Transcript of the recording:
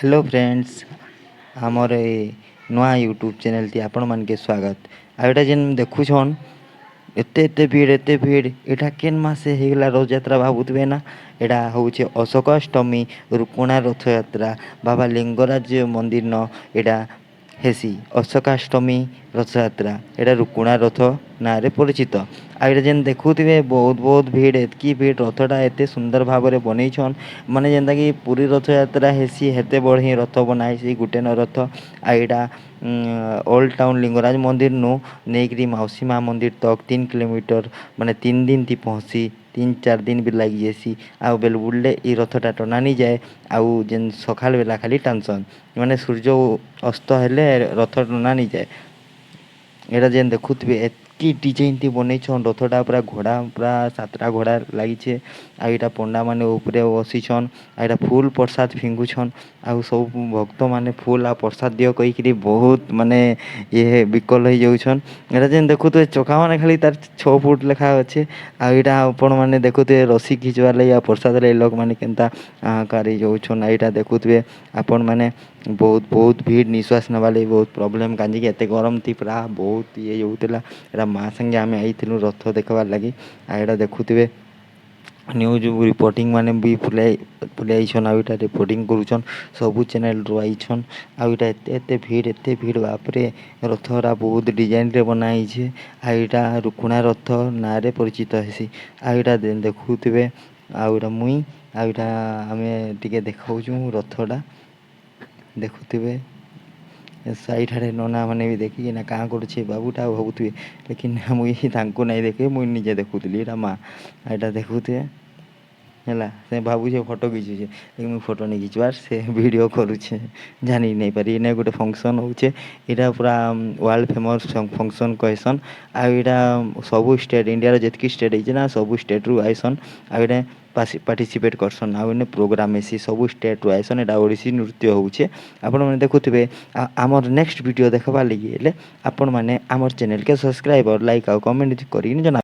Hello friends आमर ए नुआ YouTube channel T आपण मान के स्वागत आटा जेन देखुछन एते भीड़ एटा केन मासे हेगला रथ यात्रा भाबुतबे ना एटा होचे अशोक अष्टमी रुकुणा रथ यात्रा बाबा लिंगराज मंदिर न एटा हेसी अशोकाष्टमी रथ यात्रा एटा रुकुणा रथ ना रे परिचित आइटा जेन देखुथिबे बहुत भीड़ एतकी भीड़ रथटा एते सुंदर भाव में बनईछन माने जेनता कि पुरी रथ यात्रा हेसी हेते बड़ी रथ बनाई गुटे न रथ आइटा ओल्ड टाउन लिंगराज मंदिर नु नेकरी मौसी माँ मंदिर तक 3 किलोमीटर माने 3 दिन ती पहुँची 3-4 दिन भी लग जासी आउ बेल बुड़ले ई रथटा टनानी जाए आउ जेन सकाल बेला खाली टानसन माने सूर्य अस्त हेले रथ टनानी जाए एटा जेन देखुथिबे एतकी डिजाइन ती बनईछन रथटा पूरा घोड़ा पूरा 7टा घोड़ा लागिछे आ एटा पंडा माने ऊपरे बसिछन आ एटा फूल प्रसाद फिंगुछन आ सब भक्त माने फूल आ प्रसाद दियो कहिकरी बहुत माने ये विकल हो जाउछन एटा जेन देखुथिबे चोखा माने खाली तार 6 फुट लेखा अच्छे आ एटा आपण माने देखुथिबे रसी खिचवार लागि आ प्रसाद ले लोक माने केनता करी जाउछन आ एटा देखुथिबे आपण माने बहुत भीड़ निश्वास नवा लागि बहुत प्रॉब्लम कांजी के एते गरम थी पूरा बहुत ये होउतला एटा माँ संगे आमे आइथिलु रथ देखबार लागि आ एटा देखुथिबे न्यूज रिपोर्टिंग माने भी फुले आइछन आ एटा रिपोर्टिंग करूछन सबु चैनल रो आइछन आ एटा एते भीड़ बाप रे रथरा बहुत डिजाइन रे बनाई छे आ एटा रुकुणा रथ ना रे परिचित हेसी आ एटा देखुथिबे आ एटा मुई आ एटा आमे टिके देखाउछु रथडा देखुथिबे साइड हारे नना माने भी देखी ना का करछे बाबूटा भाबुथिबे लेकिन मुई तांको नहीं देखे मुई निजे देखुथली एटा माँ एटा देखुथिबे हैला से भाबुछे फोटो खींचुछे लेकिन मुई फोटो नहीं खींचबार से वीडियो करूछे जानी नहीं पारी ने गोटे फंक्शन होउछे एटा पूरा वर्ल्ड फेमस फंक्शन कहसन आ एटा सबु स्टेट इंडिया रो जेतकी स्टेट हिचे ना सबु स्टेट रु आइसन आ एटा पार्टिसिपेट करसन आ एने प्रोग्राम हेसी सबु स्टेट रु आइसन एटा ओडिसी नृत्य होउछे आपण माने देखुथिबे आमर नेक्स्ट वीडियो देखबा लागि हेले आपण माने आमर चैनल के सब्सक्राइब और लाइक आ कमेंट करिन जना।